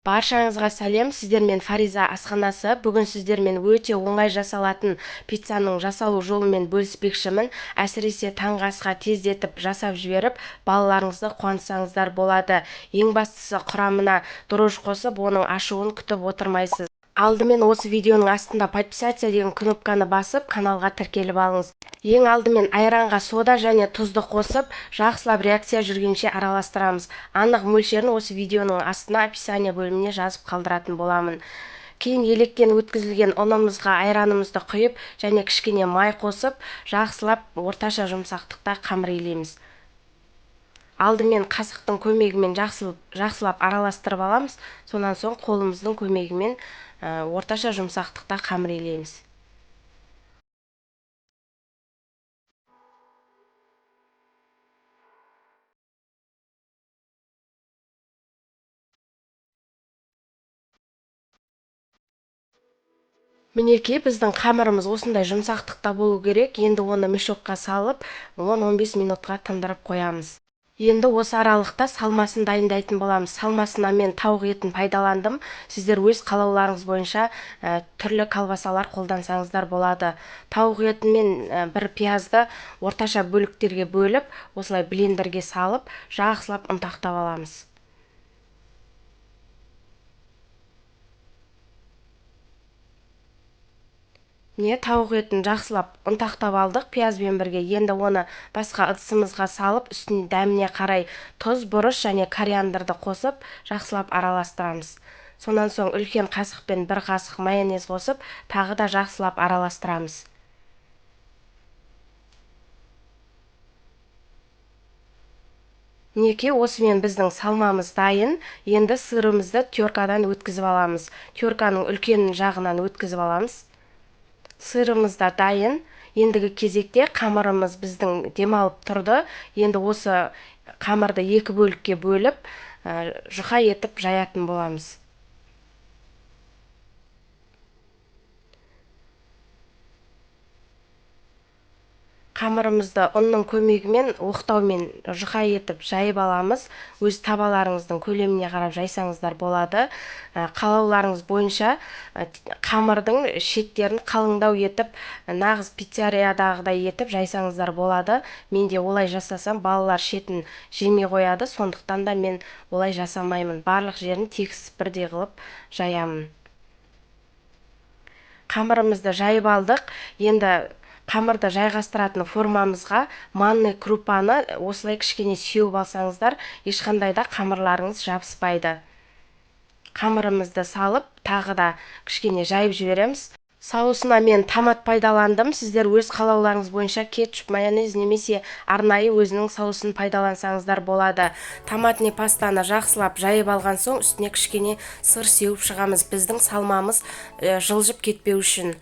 Баршаңызға сәлем, сіздермен Фариза асханасы. Бүгін сіздермен өте оңай жасалатын пиццаның жасалу жолымен бөліспекшімін. Әсіресе таңғы асқа тездетіп жасап жіберіп, балаларыңызды қуантсаңыздар болады. Ең бастысы құрамына дрожь қосып, оның ашуын күтіп отырмайсыз. Алдымен осы видеоның астында подписаться деген кнопканы басып, каналға тіркеліп алыңыз. Ең алдымен айранға сода және тұзды қосып, жақсылап реакция жүргенше араластырамыз. Анық мөлшерін осы видеоның астына описание бөліміне жазып қалдыратын боламын. Кейін електен өткізілген ұнымызға айранымызды құйып және кішкене май қосып, жақсылап орташа жұмсақтықта қамыр илейміз. Алдымен қасықтың көмегімен жақсылап араластырып аламыз. Сонан соң қолымыздың көмегімен орташа жұмсақтықта қамыр илейміз. Мінекей, біздің қамырымыз осындай жұмсақтықта болу керек. Енді оны мешокқа салып 10-15 минутқа тындырып қоямыз. Енді осы аралықта салмасын дайындайтын боламыз. Салмасына мен тауық етін пайдаландым. Сіздер өз қалауларыңыз бойынша түрлі колбасалар қолдансаңыздар болады. Тауық еті мен бір пиязды орташа бөліктерге бөліп, осылай блендерге салып, жақсылап ұнтақтап аламыз. Міне, тауық етін жақсылап ұнтақтап алдық пиязбен бірге. Енді оны басқа ыдысымызға салып, үстіне дәміне қарай тұз, бұрыш және кориандрды қосып, жақсылап араластырамыз. Сонан соң үлкен қасықпен бір қасық майонез қосып, тағы да жақсылап араластырамыз. Мінекей, осымен біздің салмамыз дайын. Енді сырымызды теркадан өткізіп аламыз. Терканың үлкен жағынан өткізіп аламыз. Сырымыз да дайын. Ендігі кезекте қамырымыз біздің демалып тұрды. Енді осы қамырды екі бөлікке бөліп, жұқа етіп жаятын боламыз. Қамырымызды ұнның көмегімен оқтаумен жұқа етіп жайып аламыз. Өз табаларыңыздың көлеміне қарап жайсаңыздар болады. Қалауларыңыз бойынша қамырдың шеттерін қалыңдау етіп, нағыз пиццериядағыдай етіп жайсаңыздар болады. Мен де олай жасасам, балалар шетін жемей қояды, сондықтан да мен олай жасамаймын. Барлық жерін тегіс бірдей қылып жаямын. Қамырымызды жайып алдық. Енді қамырды жайғастыратын формамызға манный крупаны осылай кішкене сеуіп алсаңыздар, ешқандай да қамырларыңыз жабыспайды. Қамырымызды салып, тағы да кішкене жайып жібереміз. Соусына мен томат пайдаландым. Сіздер өз қалауларыңыз бойынша кетчуп, майонез немесе арнайы өзінің соусын пайдалансаңыздар болады. Томатный пастаны жақсылап жайып алған соң, үстіне кішкене сыр сеуіп шығамыз. Біздің салмамыз жылжып кетпеу үшін.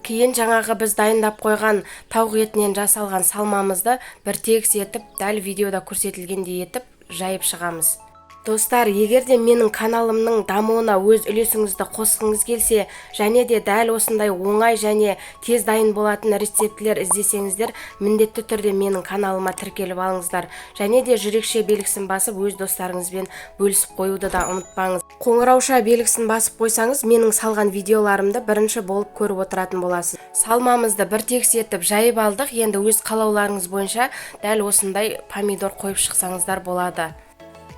Кейін жаңағы біз дайындап қойған тауық етінен жасалған салмамызды бір тегіс етіп, дәл видеода көрсетілгендей етіп жайып шығамыз. Достар, егер де менің каналымның дамуына өз үлесіңізді қосқыңыз келсе, және де дәл осындай оңай және тез дайын болатын рецептілер іздесеңіздер, міндетті түрде менің каналыма тіркеліп алыңыздар. Және де жүрекше белгісін басып, өз достарыңызбен бөлісіп қоюды да ұмытпаңыз. Қоңырауша белгісін басып қойсаңыз, менің салған видеоларымды бірінші болып көріп отыратын боласыз. Салмамызды бір тегіс етіп жайып алдық. Енді өз қалауларыңыз бойынша дәл осындай помидор қойып шықсаңыздар болады.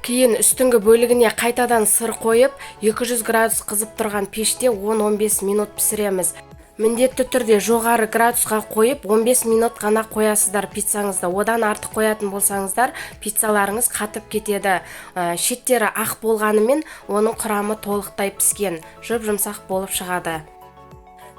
Кейін үстіңгі бөлігіне қайтадан сыр қойып, 200 градус қызып тұрған пеште 10-15 минут пісіреміз. Міндетті түрде жоғары градусқа қойып, 15 минут ғана қоясыздар пиццаңызды. Одан артық қоятын болсаңыздар, пиццаларыңыз қатып кетеді. Шеттері ақ болғанымен, оның құрамы толықтай піскен, жұп-жұмсақ болып шығады.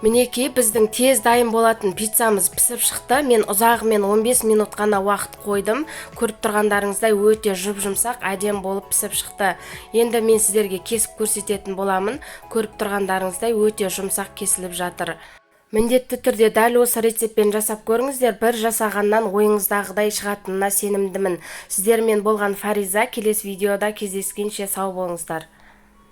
Мінекей, біздің тез дайын болатын пиццамыз пісіп шықты. Мен ұзағымен 15 минут ғана уақыт қойдым. Көріп тұрғандарыңыздай өте жұп-жұмсақ, әдем болып пісіп шықты. Енді мен сіздерге кесіп көрсететін боламын. Көріп тұрғандарыңыздай өте жұмсақ кесіліп жатыр. Міндетті түрде дәл осы рецептпен жасап көріңіздер. Бір жасағаннан ойыңыздағыдай шығатынына сенімдімін. Сіздермен болған Фариза. Келесі видеода кездескенше сау болыңыздар.